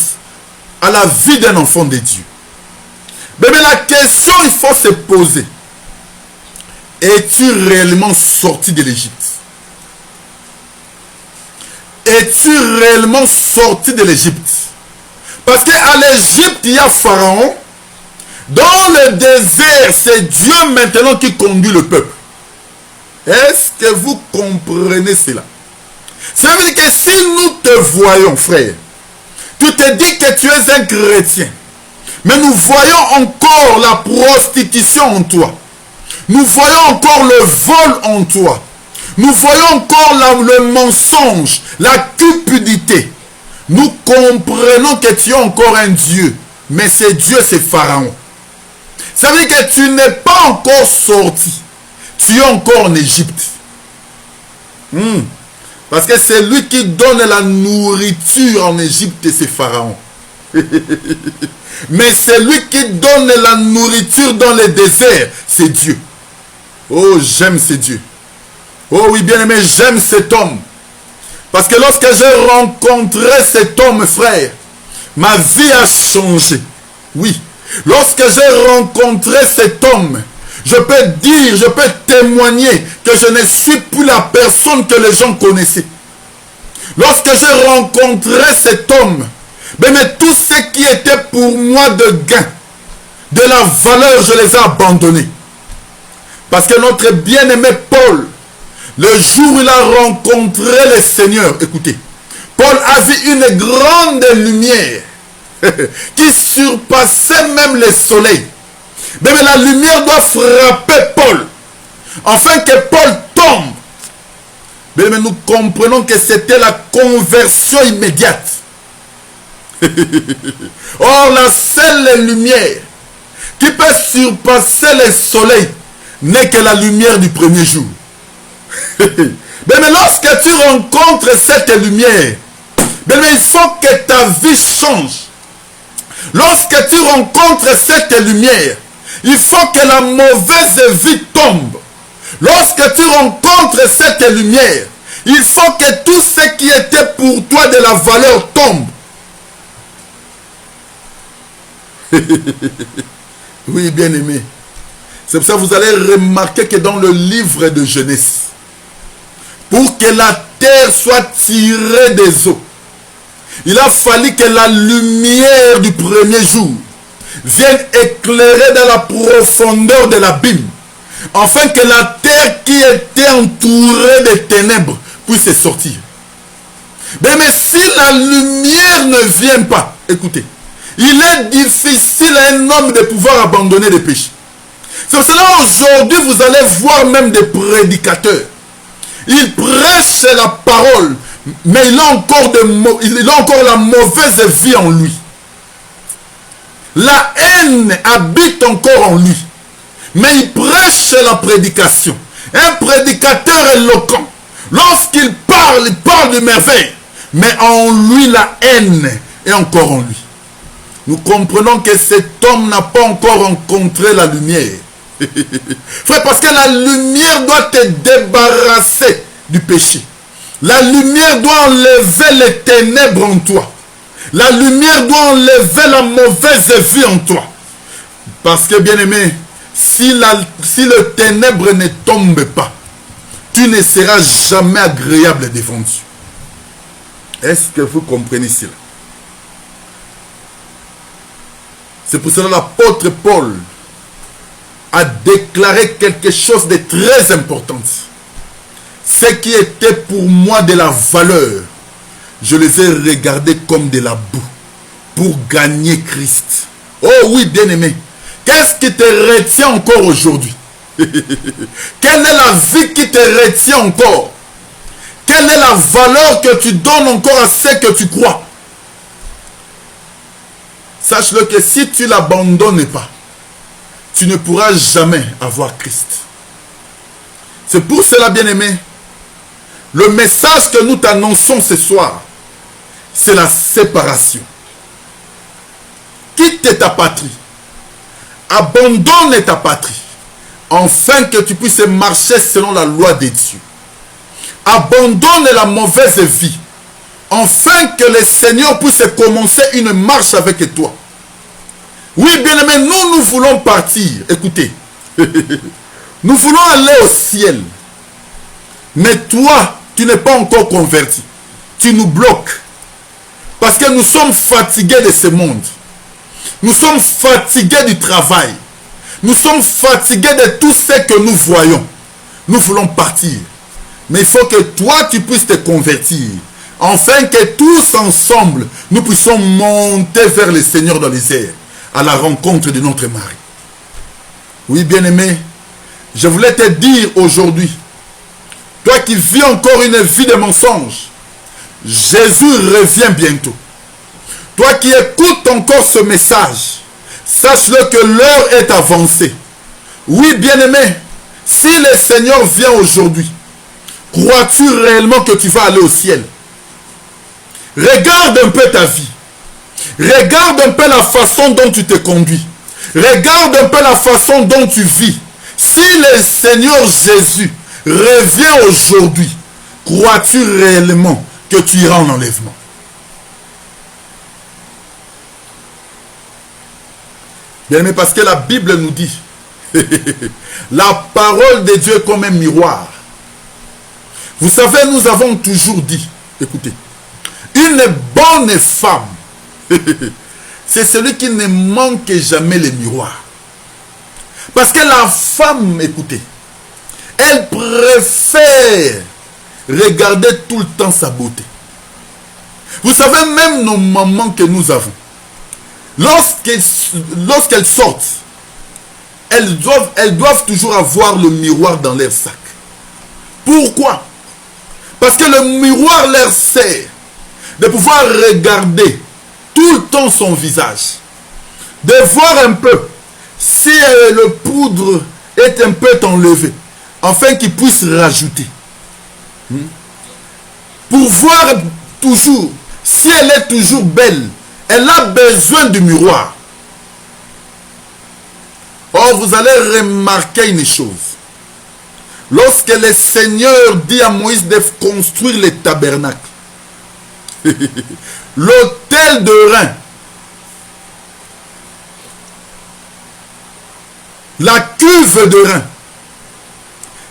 à la vie d'un enfant de Dieu. Mais la question il faut se poser, es-tu réellement sorti de l'Égypte? Es-tu réellement sorti de l'Égypte? Parce qu'à l'Égypte, il y a Pharaon. Dans le désert, c'est Dieu maintenant qui conduit le peuple. Est-ce que vous comprenez cela? Ça veut dire que si nous te voyons, frère, tu te dis que tu es un chrétien, mais nous voyons encore la prostitution en toi. Nous voyons encore le vol en toi. Nous voyons encore le mensonge, la cupidité. Nous comprenons que tu es encore un Dieu. Mais ce Dieu, c'est Pharaon. Ça veut dire que tu n'es pas encore sorti. Tu es encore en Égypte. Parce que c'est lui qui donne la nourriture en Égypte, c'est Pharaon. Mais c'est lui qui donne la nourriture dans le désert, c'est Dieu. Oh, j'aime ce Dieu. Oh oui, bien aimé, j'aime cet homme. Parce que lorsque j'ai rencontré cet homme, frère, ma vie a changé. Oui. Lorsque j'ai rencontré cet homme, je peux dire, je peux témoigner que je ne suis plus la personne que les gens connaissaient. Lorsque j'ai rencontré cet homme, mais tout ce qui était pour moi de gain, de la valeur, je les ai abandonnés. Parce que notre bien-aimé Paul, le jour où il a rencontré le Seigneur, écoutez, Paul a vu une grande lumière qui surpassait même le soleil. Mais la lumière doit frapper Paul, afin que Paul tombe. Mais nous comprenons que c'était la conversion immédiate. Or, la seule lumière qui peut surpasser le soleil n'est que la lumière du premier jour. Mais lorsque tu rencontres cette lumière, il faut que ta vie change. Lorsque tu rencontres cette lumière, il faut que la mauvaise vie tombe. Lorsque tu rencontres cette lumière, il faut que tout ce qui était pour toi de la valeur tombe. Oui, bien aimé. C'est pour ça que vous allez remarquer que dans le livre de Genèse, pour que la terre soit tirée des eaux, il a fallu que la lumière du premier jour vienne éclairer dans la profondeur de l'abîme, afin que la terre qui était entourée de ténèbres puisse sortir. Mais si la lumière ne vient pas, écoutez, il est difficile à un homme de pouvoir abandonner le péché. C'est pour cela aujourd'hui vous allez voir même des prédicateurs. Ils prêchent la parole, mais il a encore la mauvaise vie en lui. La haine habite encore en lui. Mais il prêche la prédication. Un prédicateur éloquent. Lorsqu'il parle de merveille. Mais en lui, la haine est encore en lui. Nous comprenons que cet homme n'a pas encore rencontré la lumière. Frère, parce que la lumière doit te débarrasser du péché. La lumière doit enlever les ténèbres en toi. La lumière doit enlever la mauvaise vie en toi. Parce que, bien-aimé, si le ténèbre ne tombe pas, tu ne seras jamais agréable devant Dieu. Est-ce que vous comprenez cela? C'est pour cela que l'apôtre Paul a déclaré quelque chose de très important. Ce qui était pour moi de la valeur, je les ai regardés comme de la boue pour gagner Christ. Oh oui, bien-aimé. Qu'est-ce qui te retient encore aujourd'hui? Quelle est la vie qui te retient encore? Quelle est la valeur que tu donnes encore à ce que tu crois? Sache-le que si tu ne l'abandonnes pas, tu ne pourras jamais avoir Christ. C'est pour cela, bien-aimé, le message que nous t'annonçons ce soir, c'est la séparation. Quitte ta patrie. Abandonne ta patrie. Afin que tu puisses marcher selon la loi de Dieu. Abandonne la mauvaise vie. Afin que le Seigneur puisse commencer une marche avec toi. Oui, bien-aimé, nous voulons partir. Écoutez. Nous voulons aller au ciel. Mais toi, tu n'es pas encore converti. Tu nous bloques. Parce que nous sommes fatigués de ce monde. Nous sommes fatigués du travail. Nous sommes fatigués de tout ce que nous voyons. Nous voulons partir. Mais il faut que toi, tu puisses te convertir. Afin que tous ensemble, nous puissions monter vers le Seigneur dans les airs. À la rencontre de notre mari. Oui, bien-aimé. Je voulais te dire aujourd'hui. Toi qui vis encore une vie de mensonge. Jésus revient bientôt. Toi qui écoutes encore ce message. Sache-le que l'heure est avancée. Oui, bien-aimé. Si le Seigneur vient aujourd'hui. Crois-tu réellement que tu vas aller au ciel? Regarde un peu ta vie. Regarde un peu la façon dont tu te conduis. Regarde un peu la façon dont tu vis. Si le Seigneur Jésus revient aujourd'hui, crois-tu réellement que tu iras en enlèvement? Bien aimé, parce que la Bible nous dit, la parole de Dieu est comme un miroir. Vous savez, nous avons toujours dit, écoutez, une bonne femme, c'est celui qui ne manque jamais les miroirs. Parce que la femme, écoutez, elle préfère regarder tout le temps sa beauté. Vous savez, même nos mamans que nous avons, lorsqu'elles sortent, elles doivent toujours avoir le miroir dans leur sac. Pourquoi? Parce que le miroir leur sert de pouvoir regarder tout le temps son visage. De voir un peu si le poudre est un peu enlevé. Afin qu'ils puissent rajouter. Pour voir toujours si elle est toujours belle. Elle a besoin du miroir. Or, vous allez remarquer une chose. Lorsque le Seigneur dit à Moïse de construire le tabernacle, l'autel de rein, la cuve de rein,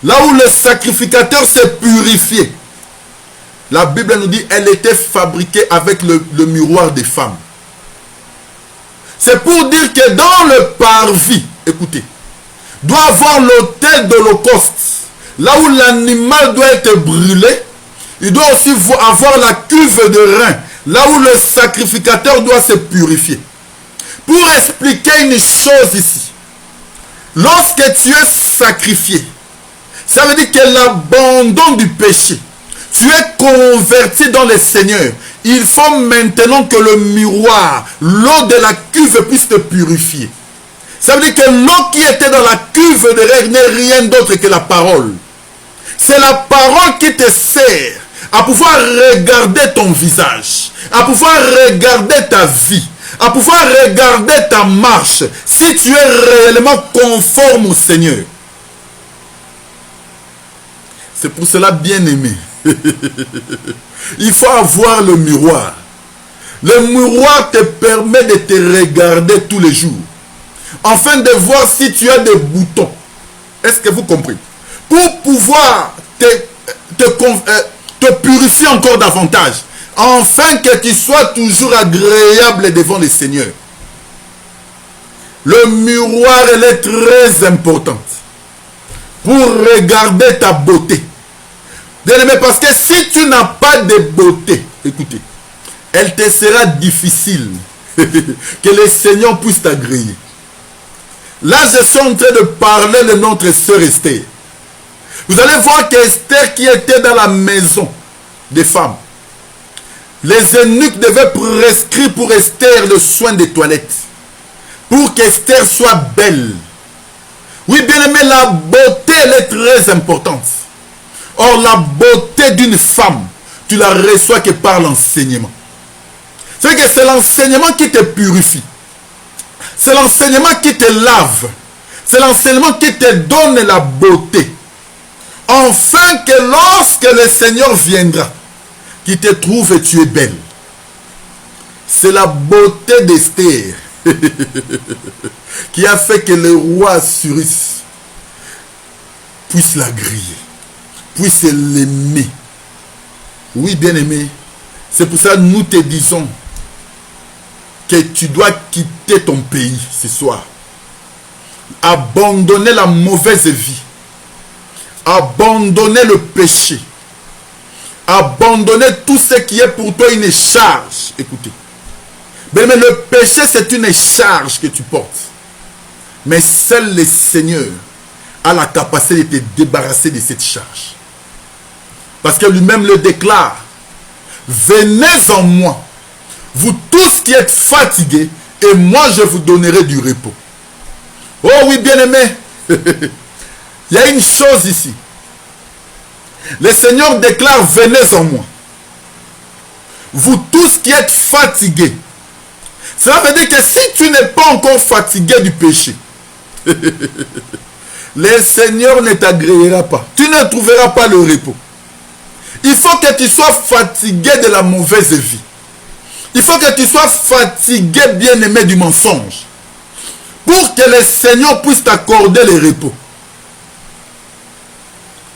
là où le sacrificateur s'est purifié, la Bible nous dit elle était fabriquée avec le miroir des femmes. C'est pour dire que dans le parvis, écoutez, doit avoir l'autel d'Holocauste, là où l'animal doit être brûlé. Il doit aussi avoir la cuve de rein, là où le sacrificateur doit se purifier. Pour expliquer une chose ici, lorsque tu es sacrifié, ça veut dire que l'abandon du péché, tu es converti dans le Seigneur. Il faut maintenant que le miroir, l'eau de la cuve puisse te purifier. Ça veut dire que l'eau qui était dans la cuve de rêve n'est rien d'autre que la parole. C'est la parole qui te sert à pouvoir regarder ton visage, à pouvoir regarder ta vie, à pouvoir regarder ta marche, si tu es réellement conforme au Seigneur. C'est pour cela, bien-aimé, il faut avoir le miroir. Le miroir te permet de te regarder tous les jours, afin de voir si tu as des boutons. Est-ce que vous comprenez? Pour pouvoir te purifier encore davantage, afin que tu sois toujours agréable devant le Seigneur. Le miroir, elle est très importante pour regarder ta beauté. Bien-aimé, parce que si tu n'as pas de beauté, écoutez, elle te sera difficile que le Seigneur puisse t'agréer. Là, je suis en train de parler de notre sœur Esther. Vous allez voir qu'Esther, qui était dans la maison des femmes, les eunuques devaient prescrire pour Esther le soin des toilettes, pour qu'Esther soit belle. Oui, bien aimé, la beauté, elle est très importante. Or, la beauté d'une femme, tu la reçois que par l'enseignement. C'est que c'est l'enseignement qui te purifie. C'est l'enseignement qui te lave. C'est l'enseignement qui te donne la beauté. Afin que lorsque le Seigneur viendra, qu'il te trouve et tu es belle. C'est la beauté d'Esther qui a fait que le roi Assyrus puisse la griller, puisse l'aimer. Oui, bien-aimé, c'est pour ça que nous te disons que tu dois quitter ton pays ce soir. Abandonner la mauvaise vie. Abandonner le péché. Abandonner tout ce qui est pour toi une charge. Écoutez. Mais le péché, c'est une charge que tu portes. Mais seul le Seigneur a la capacité de te débarrasser de cette charge. Parce que lui-même le déclare. Venez en moi, vous tous qui êtes fatigués, et moi je vous donnerai du repos. Oh oui, bien-aimé. Il y a une chose ici. Le Seigneur déclare, venez en moi. Vous tous qui êtes fatigués. Cela veut dire que si tu n'es pas encore fatigué du péché, le Seigneur ne t'agréera pas. Tu ne trouveras pas le repos. Il faut que tu sois fatigué de la mauvaise vie. Il faut que tu sois fatigué, bien-aimé, du mensonge. Pour que le Seigneur puisse t'accorder le repos.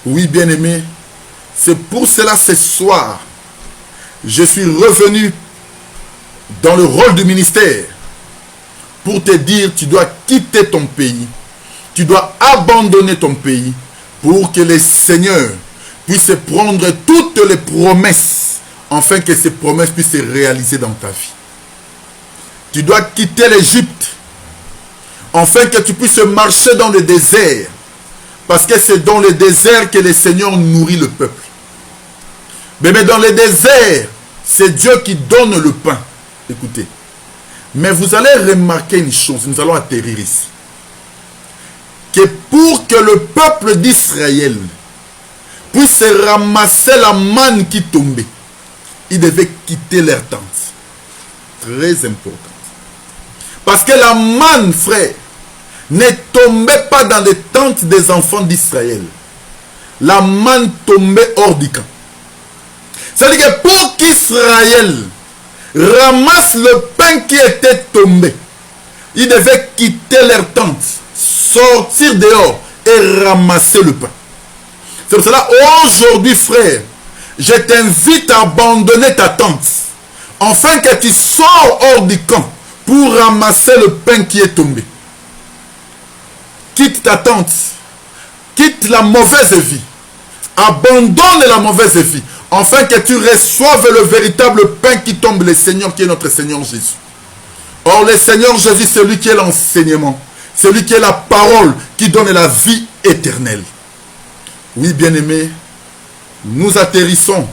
Oui, bien-aimé, c'est pour cela ce soir, je suis revenu dans le rôle du ministère pour te dire, tu dois quitter ton pays, tu dois abandonner ton pays pour que le Seigneur puisse prendre toutes les promesses afin que ces promesses puissent se réaliser dans ta vie. Tu dois quitter l'Égypte afin que tu puisses marcher dans le désert. Parce que c'est dans le désert que le Seigneur nourrit le peuple. Mais dans le désert, c'est Dieu qui donne le pain. Écoutez. Mais vous allez remarquer une chose, nous allons atterrir ici. Que pour que le peuple d'Israël puisse ramasser la manne qui tombait, ils devaient quitter leur tente. Très important. Parce que la manne, frère, ne tombait pas dans les tentes des enfants d'Israël. La manne tombait hors du camp. C'est-à-dire que pour qu'Israël ramasse le pain qui était tombé, ils devaient quitter leur tente, sortir dehors et ramasser le pain. C'est pour cela, aujourd'hui, frère, je t'invite à abandonner ta tente, afin que tu sors hors du camp pour ramasser le pain qui est tombé. Quitte ta tente, quitte la mauvaise vie, abandonne la mauvaise vie, afin que tu reçoives le véritable pain qui tombe, le Seigneur qui est notre Seigneur Jésus. Or, le Seigneur Jésus, c'est lui qui est l'enseignement, c'est lui qui est la parole qui donne la vie éternelle. Oui, bien-aimés, nous atterrissons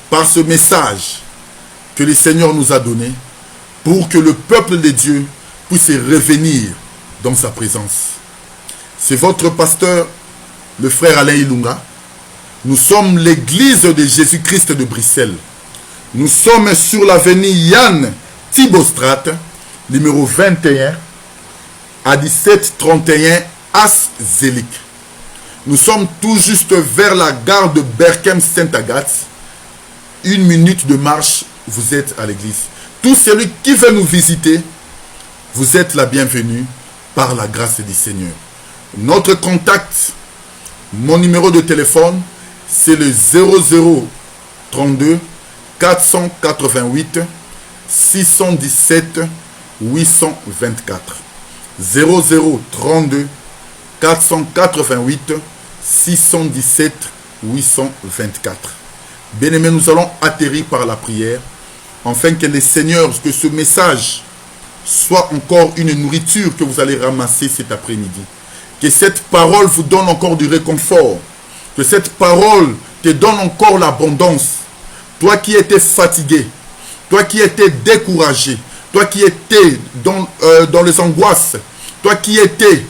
par ce message que le Seigneur nous a donné pour que le peuple de Dieu puisse revenir dans sa présence. C'est votre pasteur, le frère Alain Ilunga. Nous sommes l'église de Jésus-Christ de Bruxelles. Nous sommes sur l'avenue Yann Thibostrat, numéro 21, à 1731 As-Zelik. Nous sommes tout juste vers la gare de Berkem-Sainte-Agathe. 1 minute de marche, vous êtes à l'église. Tout celui qui veut nous visiter, vous êtes la bienvenue par la grâce du Seigneur. Notre contact, mon numéro de téléphone, c'est le 0032 488 617 824. 0032 488 617 824. Bien-aimés, nous allons atterrir par la prière, afin que le Seigneur, que ce message soit encore une nourriture que vous allez ramasser cet après-midi. Que cette parole vous donne encore du réconfort. Que cette parole te donne encore l'abondance. Toi qui étais fatigué, toi qui étais découragé, toi qui étais dans les angoisses, toi qui étais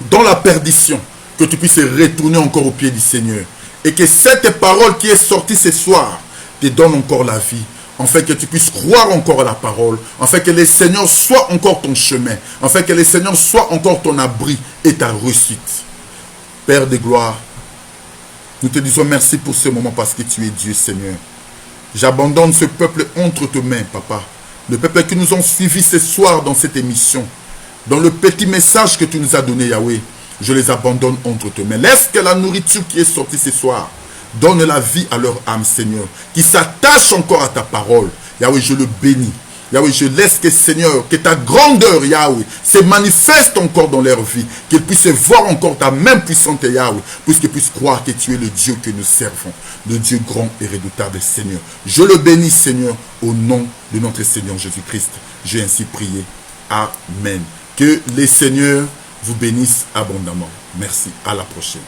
dans la perdition, que tu puisses retourner encore au pied du Seigneur. Et que cette parole qui est sortie ce soir te donne encore la vie, afin que tu puisses croire encore à la parole, afin que le Seigneur soit encore ton chemin, afin que le Seigneur soit encore ton abri et ta réussite. Père de gloire, nous te disons merci pour ce moment parce que tu es Dieu, Seigneur. J'abandonne ce peuple entre tes mains, Papa. Le peuple qui nous ont suivis ce soir dans cette émission, dans le petit message que tu nous as donné, Yahweh, je les abandonne entre tes mains. Laisse que la nourriture qui est sortie ce soir donne la vie à leur âme, Seigneur, qui s'attache encore à ta parole. Yahweh, je le bénis. Yahweh, je laisse que, Seigneur, que ta grandeur, Yahweh, se manifeste encore dans leur vie, qu'ils puissent voir encore ta main puissante, Yahweh, puisqu'ils puissent croire que tu es le Dieu que nous servons, le Dieu grand et redoutable, Seigneur. Je le bénis, Seigneur, au nom de notre Seigneur Jésus-Christ. J'ai ainsi prié. Amen. Que les Seigneurs vous bénissent abondamment. Merci. À la prochaine.